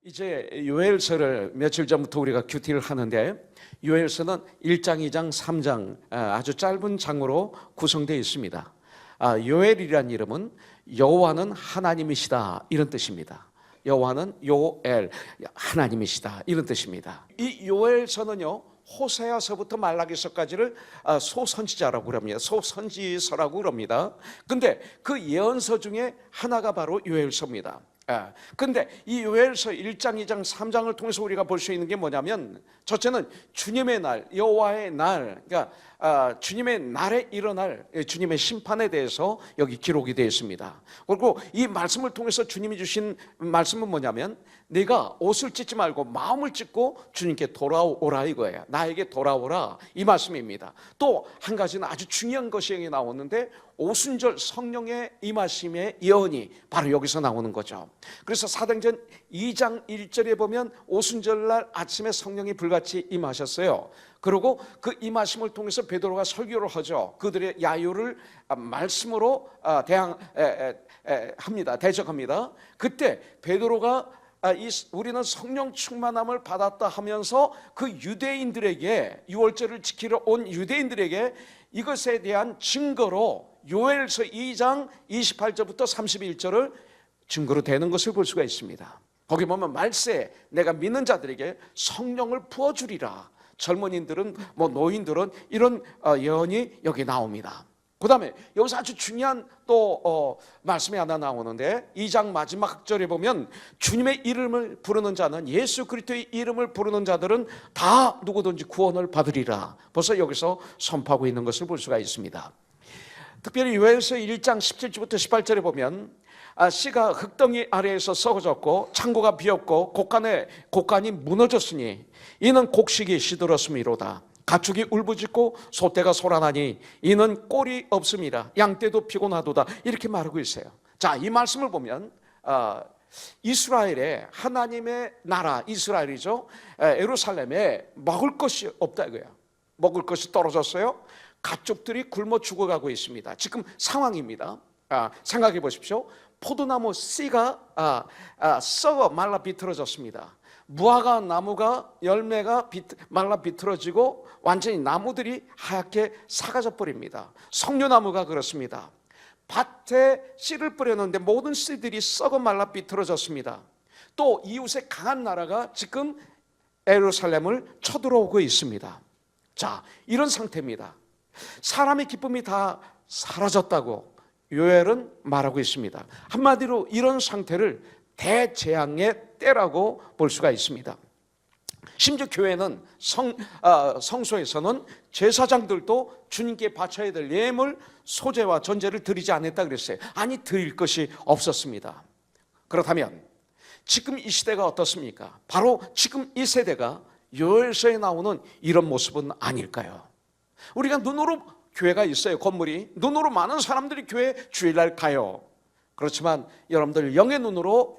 이제 요엘서를 며칠 전부터 우리가 큐티를 하는데, 요엘서는 1장, 2장, 3장 아주 짧은 장으로 구성되어 있습니다. 요엘이라는 이름은 여호와는 하나님이시다 이런 뜻입니다. 여호와는 요엘, 하나님이시다 이런 뜻입니다. 이 요엘서는요, 호세아서부터 말라기서까지를 소선지자라고 그럽니다. 소선지서라고 그럽니다. 근데 그 예언서 중에 하나가 바로 요엘서입니다. 근데 이 요엘서 1장, 2장, 3장을 통해서 우리가 볼 수 있는 게 뭐냐면, 첫째는 주님의 날, 여호와의 날, 그러니까 주님의 날에 일어날 주님의 심판에 대해서 여기 기록이 되어 있습니다. 그리고 이 말씀을 통해서 주님이 주신 말씀은 뭐냐면, 네가 옷을 찢지 말고 마음을 찢고 주님께 돌아오라 이거예요. 나에게 돌아오라 이 말씀입니다. 또 한 가지는 아주 중요한 것이 여기 나오는데, 오순절 성령의 임하심의 예언이 바로 여기서 나오는 거죠. 그래서 사도행전 2장 1절에 보면 오순절날 아침에 성령이 불같이 임하셨어요. 그리고 그 임하심을 통해서 베드로가 설교를 하죠. 그들의 야유를 말씀으로 대적합니다. 그때 베드로가 우리는 성령 충만함을 받았다 하면서 그 유대인들에게, 유월절을 지키러 온 유대인들에게 이것에 대한 증거로 요엘서 2장 28절부터 31절을 증거로 대는 것을 볼 수가 있습니다. 거기 보면 말세, 내가 믿는 자들에게 성령을 부어주리라. 젊은이들은 노인들은 이런 예언이 여기 나옵니다. 그 다음에 여기서 아주 중요한 또 말씀이 하나 나오는데, 2장 마지막 절에 보면 주님의 이름을 부르는 자는, 예수 그리스도의 이름을 부르는 자들은 다 누구든지 구원을 받으리라. 벌써 여기서 선포하고 있는 것을 볼 수가 있습니다. 특별히 요엘서 1장 17절부터 18절에 보면, 씨가 흙덩이 아래에서 썩어졌고 창고가 비었고 곡간이 무너졌으니 이는 곡식이 시들었음이로다. 가축이 울부짖고 소떼가 소란하니 이는 꼴이 없음이라. 양떼도 피곤하도다. 이렇게 말하고 있어요. 자, 이 말씀을 보면 이스라엘의 하나님의 나라, 이스라엘이죠, 예루살렘에 먹을 것이 없다 이거예요. 먹을 것이 떨어졌어요. 가축들이 굶어 죽어가고 있습니다. 지금 상황입니다. 생각해 보십시오. 포도나무 씨가 썩어 말라 비틀어졌습니다. 무화과 나무가 열매가 말라 비틀어지고 완전히 나무들이 하얗게 사가져 버립니다. 석류나무가 그렇습니다. 밭에 씨를 뿌렸는데 모든 씨들이 썩어 말라 비틀어졌습니다. 또 이웃의 강한 나라가 지금 예루살렘을 쳐들어오고 있습니다. 자, 이런 상태입니다. 사람의 기쁨이 다 사라졌다고 요엘은 말하고 있습니다. 한마디로 이런 상태를 대재앙의 때라고 볼 수가 있습니다. 심지어 교회는 성소에서는 제사장들도 주님께 바쳐야 될 예물, 소제와 전제를 드리지 않았다 그랬어요. 아니, 드릴 것이 없었습니다. 그렇다면 지금 이 시대가 어떻습니까? 바로 지금 이 세대가 요엘서에 나오는 이런 모습은 아닐까요? 우리가 눈으로 교회가 있어요. 건물이 눈으로 많은 사람들이 교회 주일날 가요. 그렇지만 여러분들 영의 눈으로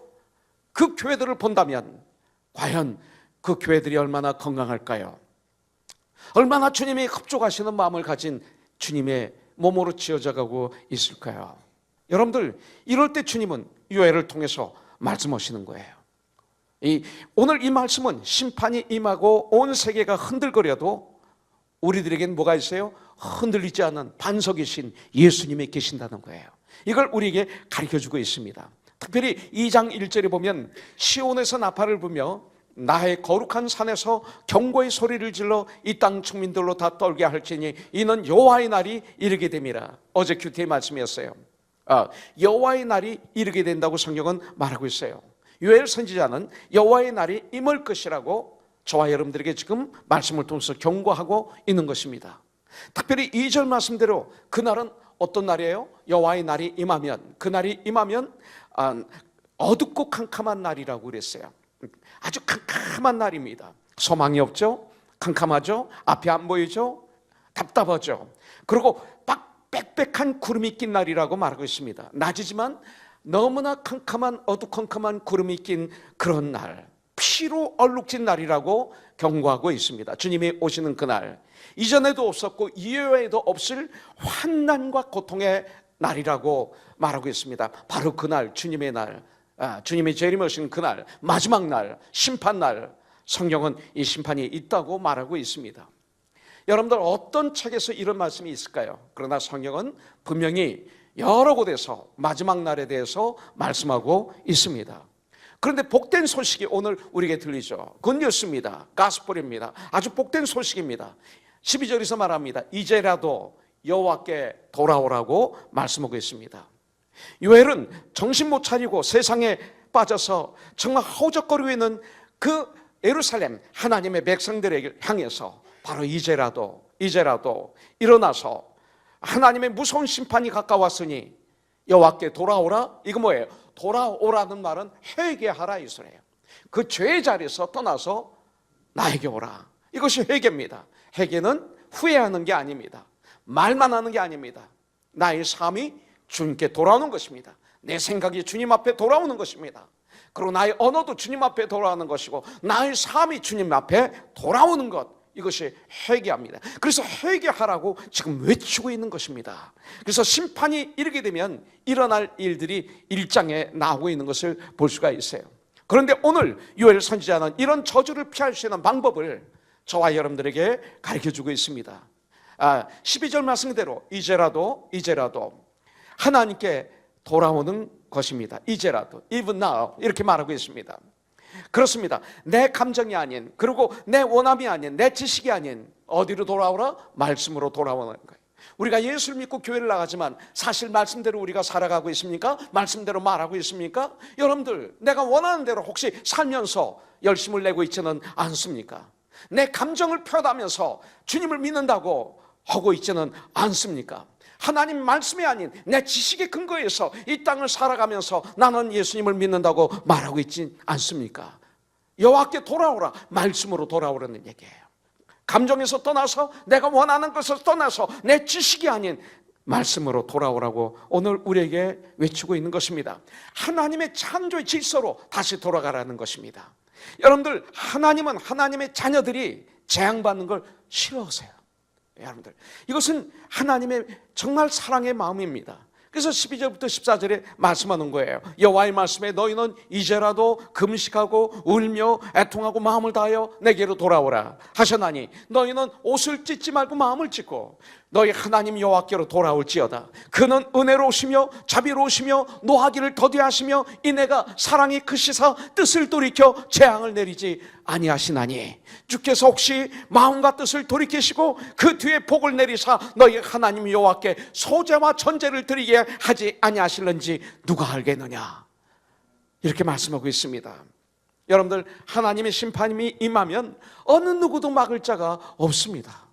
그 교회들을 본다면 과연 그 교회들이 얼마나 건강할까요? 얼마나 주님이 흡족하시는 마음을 가진 주님의 몸으로 지어져 가고 있을까요? 여러분들, 이럴 때 주님은 요엘을 통해서 말씀하시는 거예요. 오늘 이 말씀은 심판이 임하고 온 세계가 흔들거려도 우리들에겐 뭐가 있어요? 흔들리지 않는 반석이신 예수님이 계신다는 거예요. 이걸 우리에게 가르쳐주고 있습니다. 특별히 2장 1절에 보면, 시온에서 나팔을 불며 나의 거룩한 산에서 경고의 소리를 질러 이 땅 충민들로 다 떨게 할지니 이는 여호와의 날이 이르게 됨이라. 어제 큐티의 말씀이었어요. 여호와의 날이 이르게 된다고 성경은 말하고 있어요. 요엘 선지자는 여호와의 날이 임할 것이라고 저와 여러분들에게 지금 말씀을 통해서 경고하고 있는 것입니다. 특별히 2절 말씀대로 그날은 어떤 날이에요? 여호와의 날이 임하면, 그날이 임하면 어둡고 캄캄한 날이라고 그랬어요. 아주 캄캄한 날입니다. 소망이 없죠? 캄캄하죠? 앞이 안 보이죠? 답답하죠? 그리고 빽빽한 구름이 낀 날이라고 말하고 있습니다. 낮이지만 너무나 캄캄한 어두컴컴한 구름이 낀 그런 날, 피로 얼룩진 날이라고 경고하고 있습니다. 주님이 오시는 그날, 이전에도 없었고 이후에도 없을 환난과 고통의 날이라고 말하고 있습니다. 바로 그날, 주님의 날, 주님이 재림하신 그날, 마지막 날, 심판날, 성경은 이 심판이 있다고 말하고 있습니다. 여러분들 어떤 책에서 이런 말씀이 있을까요? 그러나 성경은 분명히 여러 곳에서 마지막 날에 대해서 말씀하고 있습니다. 그런데 복된 소식이 오늘 우리에게 들리죠. 굿뉴스입니다. 가스펠입니다. 아주 복된 소식입니다. 12절에서 말합니다. 이제라도 여호와께 돌아오라고 말씀하고 있습니다. 요엘은 정신 못 차리고 세상에 빠져서 정말 허우적거리고 있는 그 예루살렘 하나님의 백성들에게 향해서 바로 이제라도 일어나서 하나님의 무서운 심판이 가까웠으니 여호와께 돌아오라. 이거 뭐예요? 돌아오라는 말은 회개하라 이 소리예요. 그 죄의 자리에서 떠나서 나에게 오라. 이것이 회개입니다. 회개는 후회하는 게 아닙니다. 말만 하는 게 아닙니다. 나의 삶이 주님께 돌아오는 것입니다. 내 생각이 주님 앞에 돌아오는 것입니다. 그리고 나의 언어도 주님 앞에 돌아오는 것이고 나의 삶이 주님 앞에 돌아오는 것, 이것이 회개합니다. 그래서 회개하라고 지금 외치고 있는 것입니다. 그래서 심판이 이르게 되면 일어날 일들이 1장에 나오고 있는 것을 볼 수가 있어요. 그런데 오늘 요엘 선지자는 이런 저주를 피할 수 있는 방법을 저와 여러분들에게 가르쳐주고 있습니다. 12절 말씀 그대로 이제라도 하나님께 돌아오는 것입니다. 이제라도, even now 이렇게 말하고 있습니다. 그렇습니다. 내 감정이 아닌, 그리고 내 원함이 아닌, 내 지식이 아닌 어디로 돌아오라? 말씀으로 돌아오는 거예요. 우리가 예수를 믿고 교회를 나가지만 사실 말씀대로 우리가 살아가고 있습니까? 말씀대로 말하고 있습니까? 여러분들 내가 원하는 대로 혹시 살면서 열심을 내고 있지는 않습니까? 내 감정을 표현하면서 주님을 믿는다고 하고 있지는 않습니까? 하나님 말씀이 아닌 내 지식의 근거에서 이 땅을 살아가면서 나는 예수님을 믿는다고 말하고 있지 않습니까? 여호와께 돌아오라, 말씀으로 돌아오라는 얘기예요. 감정에서 떠나서 내가 원하는 것에서 떠나서 내 지식이 아닌 말씀으로 돌아오라고 오늘 우리에게 외치고 있는 것입니다. 하나님의 창조의 질서로 다시 돌아가라는 것입니다. 여러분들, 하나님은 하나님의 자녀들이 재앙받는 걸 싫어하세요. 여러분들, 이것은 하나님의 정말 사랑의 마음입니다. 그래서 12절부터 14절에 말씀하는 거예요. 여호와의 말씀에 너희는 이제라도 금식하고 울며 애통하고 마음을 다하여 내게로 돌아오라 하셨나니 너희는 옷을 찢지 말고 마음을 찢고 너희 하나님 여호와께로 돌아올지어다. 그는 은혜로우시며 자비로우시며 노하기를 더디하시며 이내가 사랑이 크시사 뜻을 돌이켜 재앙을 내리지 아니하시나니 주께서 혹시 마음과 뜻을 돌이키시고 그 뒤에 복을 내리사 너희 하나님 여호와께 소제와 전제를 드리게 하지 아니하실는지 누가 알겠느냐, 이렇게 말씀하고 있습니다. 여러분들, 하나님의 심판이 임하면 어느 누구도 막을 자가 없습니다.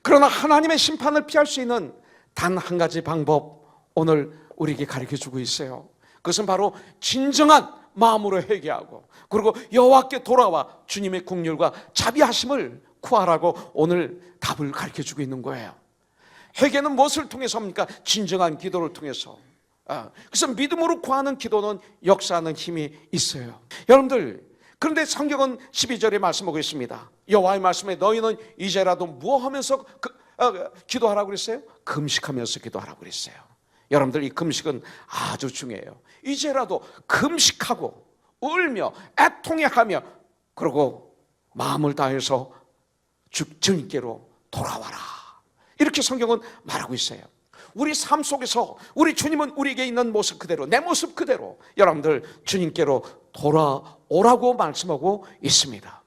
그러나 하나님의 심판을 피할 수 있는 단 한 가지 방법, 오늘 우리에게 가르쳐주고 있어요. 그것은 바로 진정한 마음으로 회개하고 그리고 여호와께 돌아와 주님의 긍휼과 자비하심을 구하라고 오늘 답을 가르쳐주고 있는 거예요. 회개는 무엇을 통해서 합니까? 진정한 기도를 통해서. 그래서 믿음으로 구하는 기도는 역사하는 힘이 있어요. 여러분들, 그런데 성경은 12절에 말씀하고 있습니다. 여호와의 말씀에 너희는 이제라도 무엇하면서 기도하라고 그랬어요? 금식하면서 기도하라고 그랬어요. 여러분들, 이 금식은 아주 중요해요. 이제라도 금식하고 울며 애통해하며 그리고 마음을 다해서 주님께로 돌아와라, 이렇게 성경은 말하고 있어요. 우리 삶 속에서 우리 주님은 우리에게 있는 모습 그대로, 내 모습 그대로 여러분들 주님께로 돌아오라고 말씀하고 있습니다.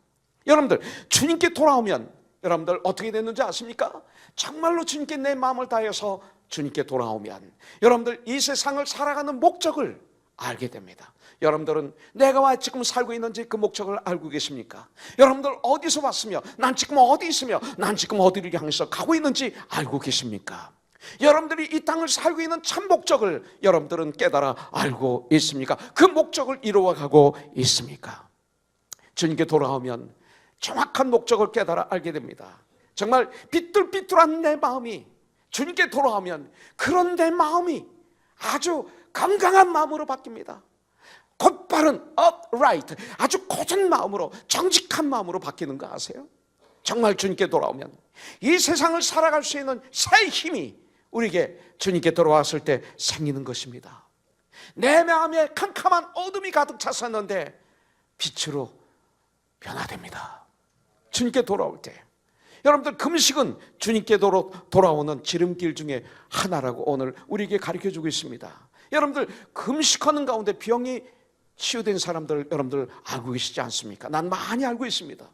여러분들, 주님께 돌아오면 여러분들 어떻게 됐는지 아십니까? 정말로 주님께 내 마음을 다해서 주님께 돌아오면 여러분들 이 세상을 살아가는 목적을 알게 됩니다. 여러분들은 내가 왜 지금 살고 있는지 그 목적을 알고 계십니까? 여러분들 어디서 왔으며 난 지금 어디 있으며 난 지금 어디를 향해서 가고 있는지 알고 계십니까? 여러분들이 이 땅을 살고 있는 참 목적을 여러분들은 깨달아 알고 있습니까? 그 목적을 이루어가고 있습니까? 주님께 돌아오면 정확한 목적을 깨달아 알게 됩니다. 정말 삐뚤삐뚤한 내 마음이 주님께 돌아오면 그런 내 마음이 아주 건강한 마음으로 바뀝니다. 곧바른 upright, 아주 고전 마음으로, 정직한 마음으로 바뀌는 거 아세요? 정말 주님께 돌아오면 이 세상을 살아갈 수 있는 새 힘이 우리에게 주님께 돌아왔을 때 생기는 것입니다. 내 마음에 캄캄한 어둠이 가득 찼었는데 빛으로 변화됩니다. 주님께 돌아올 때. 여러분들, 금식은 주님께 돌아오는 지름길 중에 하나라고 오늘 우리에게 가르쳐주고 있습니다. 여러분들, 금식하는 가운데 병이 치유된 사람들 여러분들 알고 계시지 않습니까? 난 많이 알고 있습니다.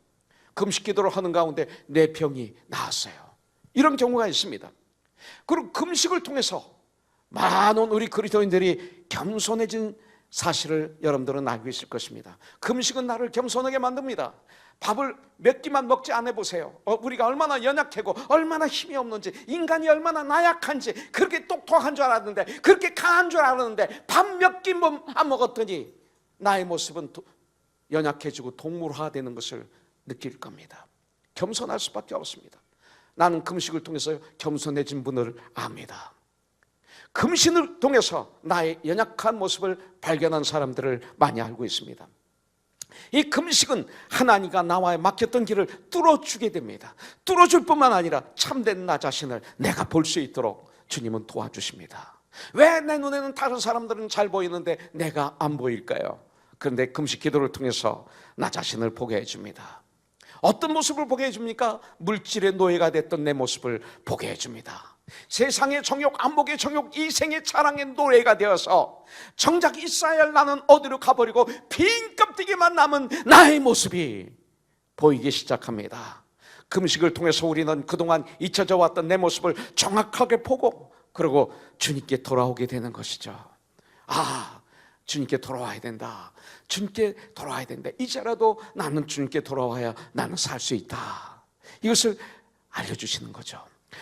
금식 기도를 하는 가운데 내 병이 나았어요. 이런 경우가 있습니다. 그리고 금식을 통해서 많은 우리 그리스도인들이 겸손해진 사실을 여러분들은 알고 있을 것입니다. 금식은 나를 겸손하게 만듭니다. 밥을 몇 끼만 먹지 않아 보세요. 우리가 얼마나 연약하고 얼마나 힘이 없는지, 인간이 얼마나 나약한지, 그렇게 똑똑한 줄 알았는데, 그렇게 강한 줄 알았는데 밥 몇 끼 안 먹었더니 나의 모습은 연약해지고 동물화되는 것을 느낄 겁니다. 겸손할 수밖에 없습니다. 나는 금식을 통해서 겸손해진 분을 압니다. 금식을 통해서 나의 연약한 모습을 발견한 사람들을 많이 알고 있습니다. 이 금식은 하나님과 나와의 막혔던 길을 뚫어주게 됩니다. 뚫어줄 뿐만 아니라 참된 나 자신을 내가 볼 수 있도록 주님은 도와주십니다. 왜 내 눈에는 다른 사람들은 잘 보이는데 내가 안 보일까요? 그런데 금식 기도를 통해서 나 자신을 보게 해줍니다. 어떤 모습을 보게 해줍니까? 물질의 노예가 됐던 내 모습을 보게 해줍니다. 세상의 정욕, 안목의 정욕, 이생의 자랑의 노예가 되어서 정작 이스라엘 나는 어디로 가버리고 빈 껍데기만 남은 나의 모습이 보이기 시작합니다. 금식을 통해서 우리는 그동안 잊혀져 왔던 내 모습을 정확하게 보고, 그리고 주님께 돌아오게 되는 것이죠. 주님께 돌아와야 된다. 주님께 돌아와야 된다. 이제라도 나는 주님께 돌아와야 나는 살 수 있다. 이것을 알려주시는 거죠.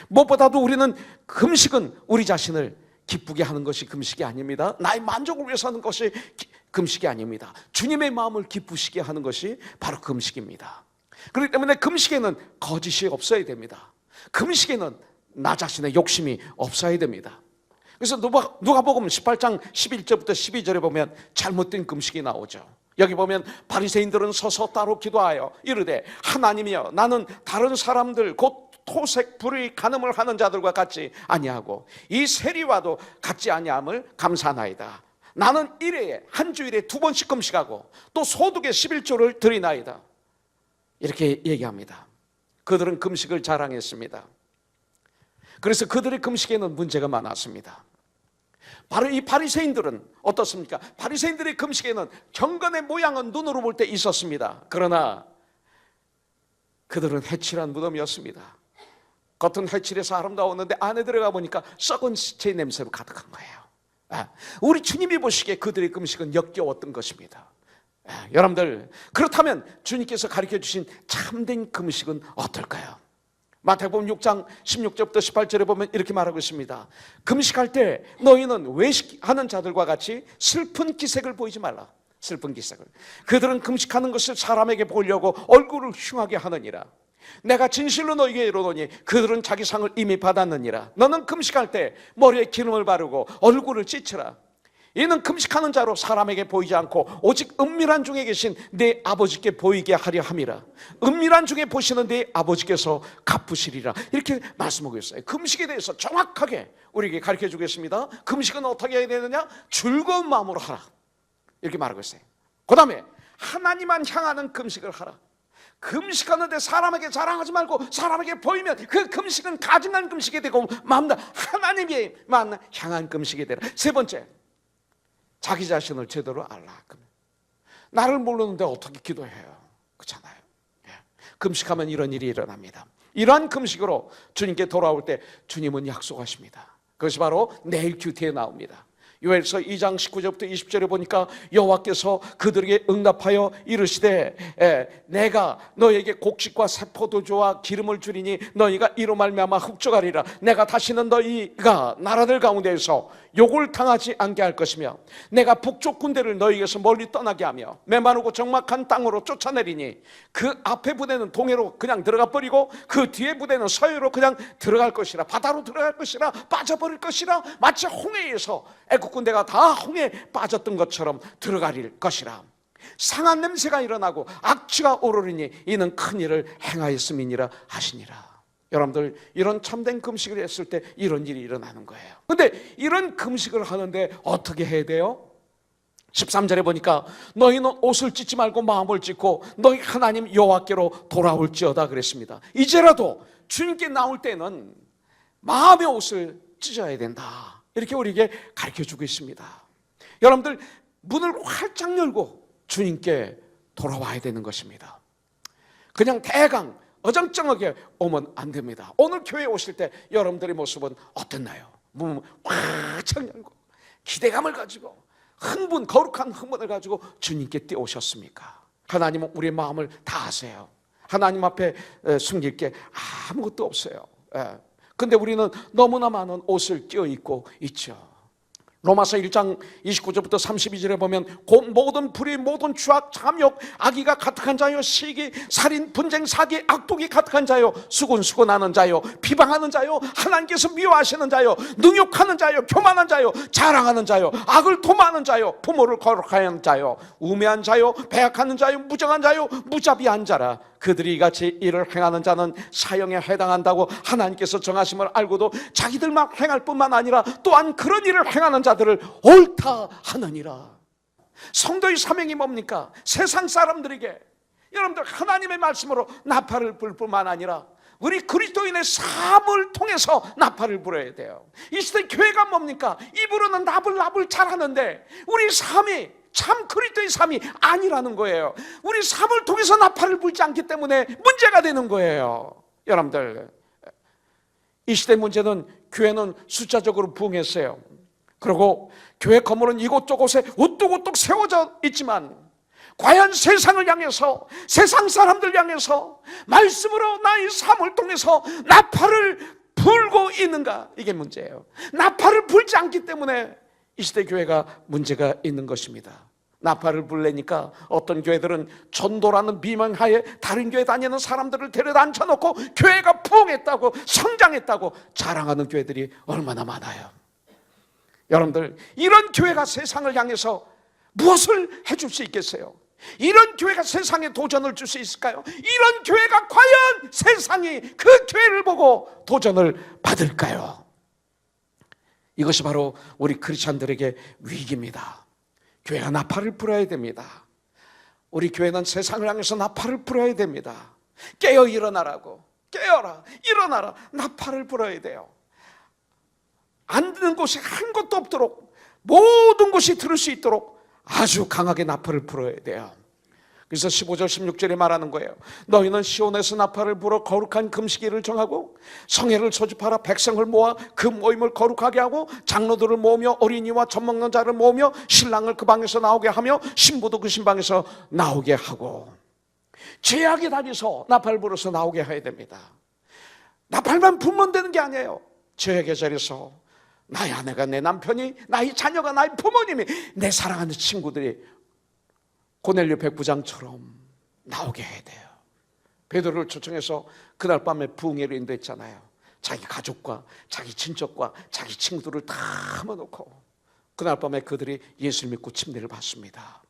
무엇보다도 우리는 금식은 우리 자신을 기쁘게 하는 것이 금식이 아닙니다. 나의 만족을 위해서 하는 것이 금식이 아닙니다. 주님의 마음을 기쁘시게 하는 것이 바로 금식입니다. 그렇기 때문에 금식에는 거짓이 없어야 됩니다. 금식에는 나 자신의 욕심이 없어야 됩니다. 그래서 누가복음 18장 11절부터 12절에 보면 잘못된 금식이 나오죠. 여기 보면 바리새인들은 서서 따로 기도하여 이르되 하나님이여, 나는 다른 사람들 곧 토색 불의 간음을 하는 자들과 같이 아니하고 이 세리와도 같지 아니함을 감사하나이다. 나는 일회에 한 주일에 2번씩 금식하고 또 소득의 11조를 드리나이다. 이렇게 얘기합니다. 그들은 금식을 자랑했습니다. 그래서 그들의 금식에는 문제가 많았습니다. 바로 이 바리새인들은 어떻습니까? 바리새인들의 금식에는 경건의 모양은 눈으로 볼 때 있었습니다. 그러나 그들은 해칠한 무덤이었습니다. 겉은 해칠해서 아름다웠는데 안에 들어가 보니까 썩은 시체의 냄새로 가득한 거예요. 우리 주님이 보시기에 그들의 금식은 역겨웠던 것입니다. 여러분들, 그렇다면 주님께서 가르쳐 주신 참된 금식은 어떨까요? 마태복음 6장 16절부터 18절에 보면 이렇게 말하고 있습니다. 금식할 때 너희는 외식하는 자들과 같이 슬픈 기색을 보이지 말라. 슬픈 기색을. 그들은 금식하는 것을 사람에게 보려고 얼굴을 흉하게 하느니라. 내가 진실로 너희에게 이르노니 그들은 자기 상을 이미 받았느니라. 너는 금식할 때 머리에 기름을 바르고 얼굴을 찢으라. 이는 금식하는 자로 사람에게 보이지 않고 오직 은밀한 중에 계신 내 아버지께 보이게 하려 함이라. 은밀한 중에 보시는 내 아버지께서 갚으시리라. 이렇게 말씀하고 있어요. 금식에 대해서 정확하게 우리에게 가르쳐 주겠습니다. 금식은 어떻게 해야 되느냐? 즐거운 마음으로 하라. 이렇게 말하고 있어요. 그 다음에 하나님만 향하는 금식을 하라. 금식하는데 사람에게 자랑하지 말고 사람에게 보이면 그 금식은 가증한 금식이 되고 마음다 하나님에만 향한 금식이 되라. 세 번째, 자기 자신을 제대로 알라. 나를 모르는데 어떻게 기도해요? 그렇잖아요. 금식하면 이런 일이 일어납니다. 이러한 금식으로 주님께 돌아올 때 주님은 약속하십니다. 그것이 바로 내일 큐티에 나옵니다. 요엘서 2장 19절부터 20절에 보니까 여호와께서 그들에게 응답하여 이르시되 내가 너에게 곡식과 새 포도주와 기름을 주리니 너희가 이로 말미암아 흡족하리라. 내가 다시는 너희가 나라들 가운데에서 욕을 당하지 않게 할 것이며 내가 북쪽 군대를 너희에게서 멀리 떠나게 하며 메마르고 적막한 땅으로 쫓아내리니 그 앞에 부대는 동해로 그냥 들어가 버리고 그 뒤에 부대는 서해로 그냥 들어갈 것이라. 바다로 들어갈 것이라. 빠져버릴 것이라. 마치 홍해에서 애국 군대가 다 홍해에 빠졌던 것처럼 들어갈 것이라. 상한 냄새가 일어나고 악취가 오르리니 이는 큰 일을 행하였음이니라 하시니라. 여러분들, 이런 참된 금식을 했을 때 이런 일이 일어나는 거예요. 근데 이런 금식을 하는데 어떻게 해야 돼요? 13절에 보니까 너희는 옷을 찢지 말고 마음을 찢고 너희 하나님 여호와께로 돌아올지어다 그랬습니다. 이제라도 주님께 나올 때는 마음의 옷을 찢어야 된다, 이렇게 우리에게 가르쳐주고 있습니다. 여러분들, 문을 활짝 열고 주님께 돌아와야 되는 것입니다. 그냥 대강 어정쩡하게 오면 안 됩니다. 오늘 교회에 오실 때 여러분들의 모습은 어땠나요? 문 활짝 열고 기대감을 가지고 거룩한 흥분을 가지고 주님께 뛰어오셨습니까? 하나님은 우리의 마음을 다 아세요. 하나님 앞에 숨길 게 아무것도 없어요. 근데 우리는 너무나 많은 옷을 껴입고 있죠. 로마서 1장 29절부터 32절에 보면 모든 불의, 모든 추악, 탐욕, 악의가 가득한 자요, 시기, 살인, 분쟁, 사기, 악독이 가득한 자요, 수군수군하는 자요, 비방하는 자요, 하나님께서 미워하시는 자요, 능욕하는 자요, 교만한 자요, 자랑하는 자요, 악을 도모하는 자요, 부모를 거룩하는 자요, 우매한 자요, 배약하는 자요, 무정한 자요, 무자비한 자라. 그들이 이같이 일을 행하는 자는 사형에 해당한다고 하나님께서 정하심을 알고도 자기들만 행할 뿐만 아니라 또한 그런 일을 행하는 자들을 옳다 하느니라. 성도의 사명이 뭡니까? 세상 사람들에게 여러분들 하나님의 말씀으로 나팔을 불 뿐만 아니라 우리 그리스도인의 삶을 통해서 나팔을 불어야 돼요. 이 시대 교회가 뭡니까? 입으로는 나불나불 잘하는데 우리 삶이 참 그리스도의 삶이 아니라는 거예요. 우리 삶을 통해서 나팔을 불지 않기 때문에 문제가 되는 거예요. 여러분들, 이 시대 문제는 교회는 숫자적으로 부흥했어요. 그리고 교회 건물은 이곳저곳에 우뚝우뚝 세워져 있지만 과연 세상을 향해서, 세상 사람들 향해서 말씀으로 나의 삶을 통해서 나팔을 불고 있는가? 이게 문제예요. 나팔을 불지 않기 때문에 이 시대 교회가 문제가 있는 것입니다. 나팔을 불래니까 어떤 교회들은 전도라는 비명하에 다른 교회 다니는 사람들을 데려다 앉혀놓고 교회가 부흥했다고, 성장했다고 자랑하는 교회들이 얼마나 많아요. 여러분들, 이런 교회가 세상을 향해서 무엇을 해줄 수 있겠어요? 이런 교회가 세상에 도전을 줄 수 있을까요? 이런 교회가 과연 세상이 그 교회를 보고 도전을 받을까요? 이것이 바로 우리 크리스찬들에게 위기입니다. 교회가 나팔을 불어야 됩니다. 우리 교회는 세상을 향해서 나팔을 불어야 됩니다. 깨어 일어나라고, 깨어라, 일어나라, 나팔을 불어야 돼요. 안 듣는 곳이 한 곳도 없도록 모든 곳이 들을 수 있도록 아주 강하게 나팔을 불어야 돼요. 그래서 15절 16절에 말하는 거예요. 너희는 시온에서 나팔을 불어 거룩한 금식일을 정하고 성회를 소집하라. 백성을 모아 그 모임을 거룩하게 하고 장로들을 모으며 어린이와 젖먹는 자를 모으며 신랑을 그 방에서 나오게 하며 신부도 그 신방에서 나오게 하고. 죄악의 단에서 나팔 불어서 나오게 해야 됩니다. 나팔만 불면 되는 게 아니에요. 죄악의 자리에서 나의 아내가, 내 남편이, 나의 자녀가, 나의 부모님이, 내 사랑하는 친구들이 고넬료 백부장처럼 나오게 해야 돼요. 베드로를 초청해서 그날 밤에 부흥회를 인도했잖아요. 자기 가족과 자기 친척과 자기 친구들을 다 모아놓고 그날 밤에 그들이 예수를 믿고 침례를 받습니다.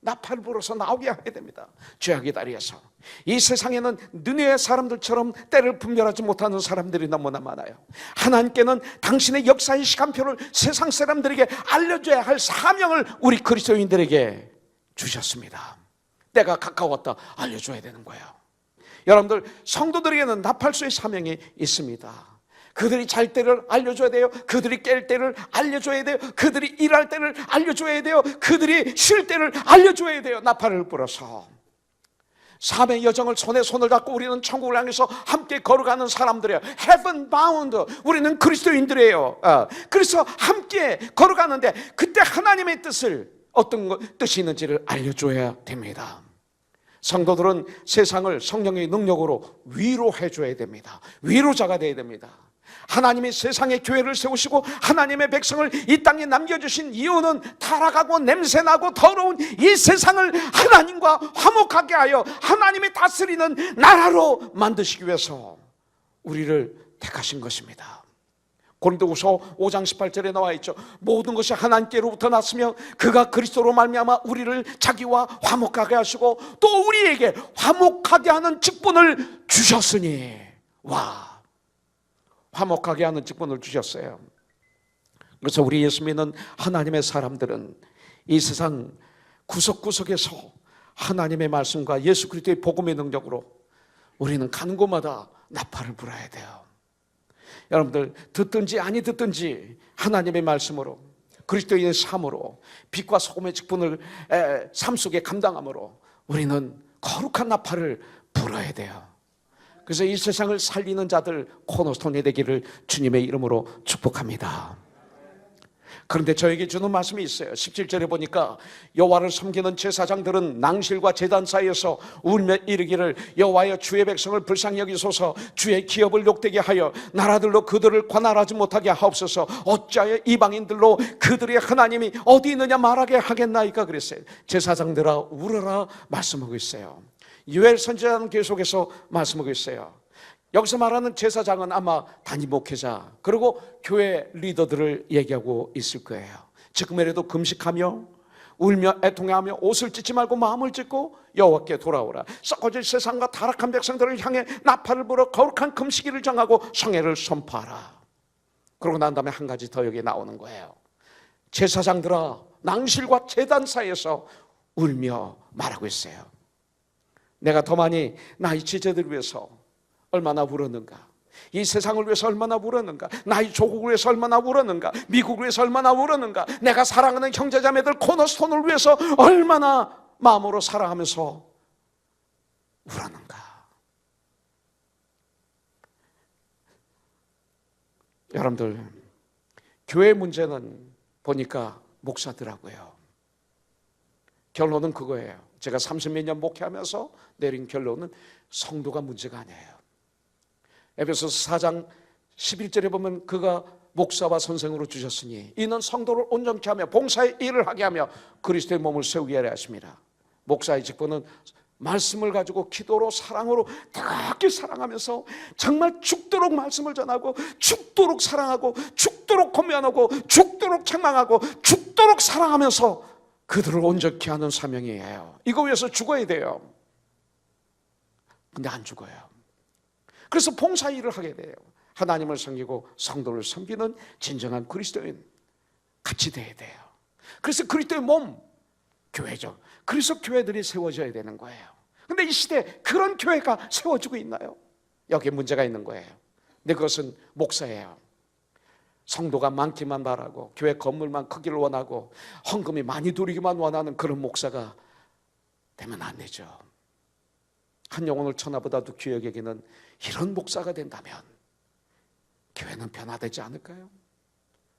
나팔을 불어서 나오게 해야 됩니다. 죄악의 다리에서. 이 세상에는 느헤의 사람들처럼 때를 분별하지 못하는 사람들이 너무나 많아요. 하나님께는 당신의 역사의 시간표를 세상 사람들에게 알려줘야 할 사명을 우리 그리스도인들에게 주셨습니다. 때가 가까웠다, 알려줘야 되는 거예요. 여러분들, 성도들에게는 나팔수의 사명이 있습니다. 그들이 잘 때를 알려줘야 돼요. 그들이 깰 때를 알려줘야 돼요. 그들이 일할 때를 알려줘야 돼요. 그들이 쉴 때를 알려줘야 돼요. 나팔을 불어서 삶의 여정을 손에 손을 잡고 우리는 천국을 향해서 함께 걸어가는 사람들이에요. Heaven bound. 우리는 그리스도인들이에요. 그래서 함께 걸어가는데 그때 하나님의 뜻을, 어떤 뜻이 있는지를 알려줘야 됩니다. 성도들은 세상을 성령의 능력으로 위로해줘야 됩니다. 위로자가 되어야 됩니다. 하나님이 세상에 교회를 세우시고 하나님의 백성을 이 땅에 남겨주신 이유는 타락하고 냄새나고 더러운 이 세상을 하나님과 화목하게 하여 하나님이 다스리는 나라로 만드시기 위해서 우리를 택하신 것입니다. 고린도후서 5장 18절에 나와 있죠. 모든 것이 하나님께로부터 났으며 그가 그리스도로 말미암아 우리를 자기와 화목하게 하시고 또 우리에게 화목하게 하는 직분을 주셨으니. 와, 화목하게 하는 직분을 주셨어요. 그래서 우리 예수 믿는 하나님의 사람들은 이 세상 구석구석에서 하나님의 말씀과 예수 그리스도의 복음의 능력으로 우리는 가는 곳마다 나팔을 불어야 돼요. 여러분들 듣든지 아니 듣든지 하나님의 말씀으로 그리스도의 삶으로 빛과 소금의 직분을 삶 속에 감당함으로 우리는 거룩한 나팔을 불어야 돼요. 그래서 이 세상을 살리는 자들 코너스톤이 되기를 주님의 이름으로 축복합니다. 그런데 저에게 주는 말씀이 있어요. 17절에 보니까 여호와를 섬기는 제사장들은 낭실과 제단 사이에서 울며 이르기를 여호와여 주의 백성을 불쌍히 여기소서 주의 기업을 욕되게 하여 나라들로 그들을 관할하지 못하게 하옵소서 어찌하여 이방인들로 그들의 하나님이 어디 있느냐 말하게 하겠나이까 그랬어요. 제사장들아 울어라 말씀하고 있어요. 요엘 선지자는 계속해서 말씀하고 있어요. 여기서 말하는 제사장은 아마 단임 목회자 그리고 교회 리더들을 얘기하고 있을 거예요. 지금이라도 금식하며 울며 애통해하며 옷을 찢지 말고 마음을 찢고 여호와께 돌아오라. 썩어질 세상과 타락한 백성들을 향해 나팔을 불어 거룩한 금식일을 정하고 성회를 선포하라. 그러고 난 다음에 한 가지 더 여기 나오는 거예요. 제사장들아 낭실과 제단 사이에서 울며 말하고 있어요. 내가 더 많이 나의 지체들을 위해서 얼마나 울었는가, 이 세상을 위해서 얼마나 울었는가, 나의 조국을 위해서 얼마나 울었는가, 미국을 위해서 얼마나 울었는가, 내가 사랑하는 형제자매들 코너스톤을 위해서 얼마나 마음으로 사랑하면서 울었는가. 여러분들 교회 문제는 보니까 목사더라고요. 결론은 그거예요. 제가 30몇 년 목회하면서 내린 결론은 성도가 문제가 아니에요. 에베소서 4장 11절에 보면 그가 목사와 선생으로 주셨으니 이는 성도를 온전케 하며 봉사의 일을 하게 하며 그리스도의 몸을 세우게 하려 하십니다. 목사의 직분은 말씀을 가지고 기도로 사랑으로 뜨겁게 사랑하면서 정말 죽도록 말씀을 전하고 죽도록 사랑하고 죽도록 권면하고 죽도록 책망하고 죽도록 사랑하면서 그들을 온전케 하는 사명이에요. 이거 위해서 죽어야 돼요. 근데 안 죽어요. 그래서 봉사 일을 하게 돼요. 하나님을 섬기고 성도를 섬기는 진정한 그리스도인 같이 돼야 돼요. 그래서 그리스도의 몸, 교회죠. 그래서 교회들이 세워져야 되는 거예요. 근데 이 시대에 그런 교회가 세워지고 있나요? 여기에 문제가 있는 거예요. 근데 그것은 목사예요. 성도가 많기만 바라고 교회 건물만 크기를 원하고 헌금이 많이 들어오기만 원하는 그런 목사가 되면 안 되죠. 한 영혼을 천하보다도 귀하게 여기는 이런 목사가 된다면 교회는 변화되지 않을까요?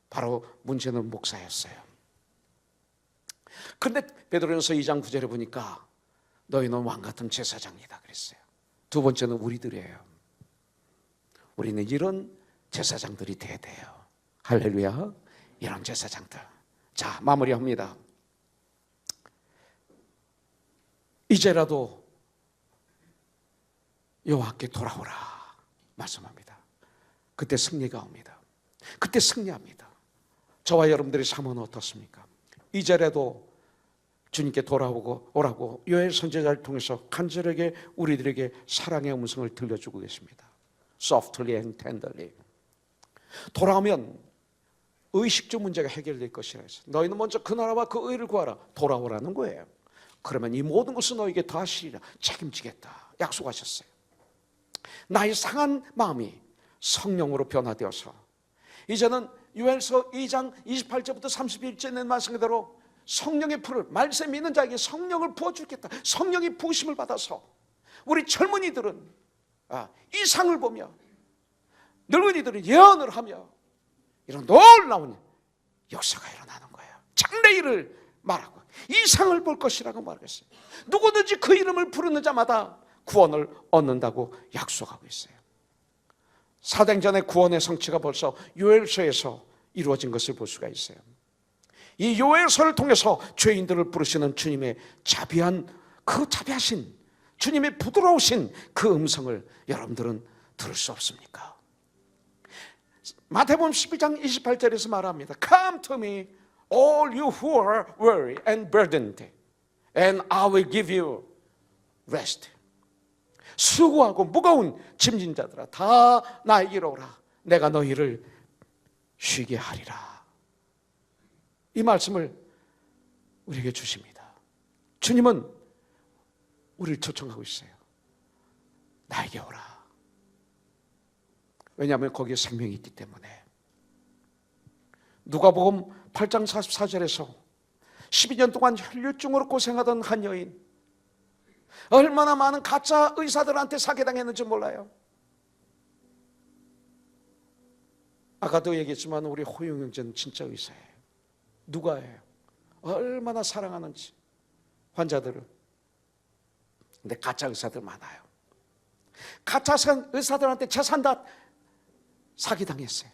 바로 문제는 목사였어요. 그런데 베드로전서 2장 9절에 보니까 너희는 왕같은 제사장이다 그랬어요. 두 번째는 우리들이에요. 우리는 이런 제사장들이 돼야 돼요. 할렐루야. 이런 제사장들. 자, 마무리합니다. 이제라도 여호와께 돌아오라 말씀합니다. 그때 승리가 옵니다. 그때 승리합니다. 저와 여러분들의 삶은 어떻습니까? 이제라도 주님께 돌아오라고 요엘 선지자를 통해서 간절하게 우리들에게 사랑의 음성을 들려주고 계십니다. Softly and tenderly. 돌아오면 의식주 문제가 해결될 것이라 해서 너희는 먼저 그 나라와 그 의를 구하라. 돌아오라는 거예요. 그러면 이 모든 것을 너에게 다 하시리라. 책임지겠다 약속하셨어요. 나의 상한 마음이 성령으로 변화되어서 이제는 요엘서 2장 28절부터 31절에 낸 말씀 그대로 성령의 불을 말씀 믿는 자에게 성령을 부어주겠다. 성령의 부으심을 받아서 우리 젊은이들은 이상을 보며 늙은이들은 예언을 하며 이런 놀라운 역사가 일어나는 거예요. 장래일을 말하고 이상을 볼 것이라고 말했어요. 누구든지 그 이름을 부르는 자마다 구원을 얻는다고 약속하고 있어요. 사도행전의 구원의 성취가 벌써 요엘서에서 이루어진 것을 볼 수가 있어요. 이 요엘서를 통해서 죄인들을 부르시는 주님의 자비하신 주님의 부드러우신 그 음성을 여러분들은 들을 수 없습니까? 마태복음 12장 28절에서 말합니다. Come to me, all you who are weary and burdened, and I will give you rest. 수고하고 무거운 짐진 자들아 다 나에게로 오라. 내가 너희를 쉬게 하리라. 이 말씀을 우리에게 주십니다. 주님은 우리를 초청하고 있어요. 나에게 오라. 왜냐하면 거기에 생명이 있기 때문에. 누가복음 8장 44절에서 12년 동안 혈류증으로 고생하던 한 여인, 얼마나 많은 가짜 의사들한테 사기당했는지 몰라요. 아까도 얘기했지만 우리 호용 형제는 진짜 의사예요. 누가예요. 얼마나 사랑하는지 환자들을. 근데 가짜 의사들 많아요. 가짜 의사들한테 재산 다 사기당했어요.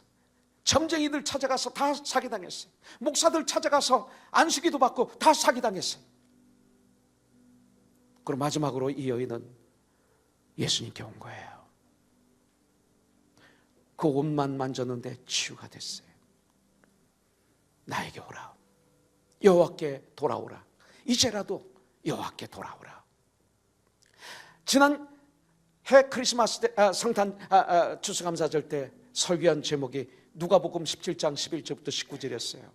점쟁이들 찾아가서 다 사기당했어요. 목사들 찾아가서 안수기도 받고 다 사기당했어요. 그리고 마지막으로 이 여인은 예수님께 온 거예요. 그 옷만 만졌는데 치유가 됐어요. 나에게 오라. 여호와께 돌아오라. 이제라도 여호와께 돌아오라. 지난 해 크리스마스 때, 성탄 추수감사절 때 설교한 제목이 누가복음 17장 11절부터 19절이었어요.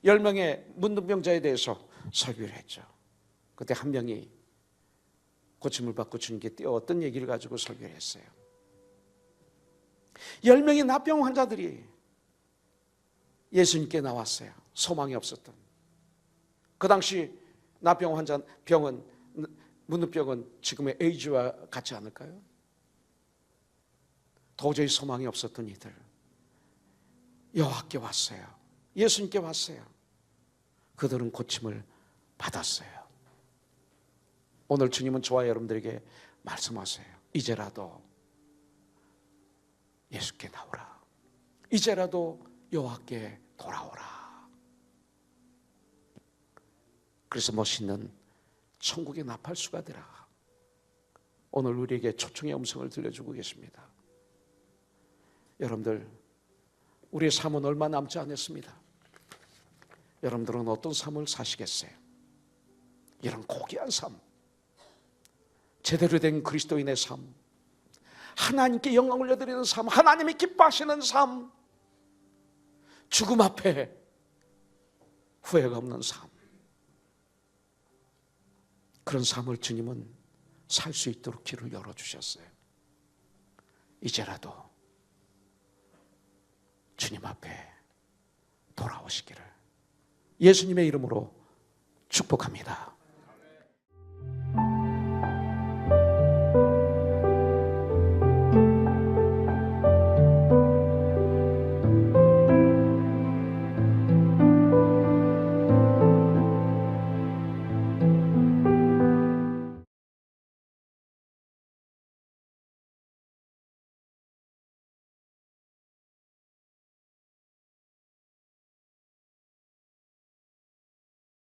10명의 문둥병자에 대해서 설교를 했죠. 그때 한 명이 고침을 받고 주님께 뛰어왔던 얘기를 가지고 설교를 했어요. 10명의 나병 환자들이 예수님께 나왔어요. 소망이 없었던. 그 당시 나병 환자 병은, 문둥병은 지금의 에이즈와 같지 않을까요? 도저히 소망이 없었던 이들 여호와께 왔어요. 예수님께 왔어요. 그들은 고침을 받았어요. 오늘 주님은 저와 여러분들에게 말씀하세요. 이제라도 예수께 나오라. 이제라도 여호와께 돌아오라. 그래서 멋있는 천국의 나팔수가 되라. 오늘 우리에게 초청의 음성을 들려주고 계십니다. 여러분들, 우리의 삶은 얼마 남지 않았습니다. 여러분들은 어떤 삶을 사시겠어요? 이런 고귀한 삶, 제대로 된 그리스도인의 삶, 하나님께 영광을 올려드리는 삶, 하나님이 기뻐하시는 삶, 죽음 앞에 후회가 없는 삶, 그런 삶을 주님은 살 수 있도록 길을 열어주셨어요. 이제라도 주님 앞에 돌아오시기를 예수님의 이름으로 축복합니다.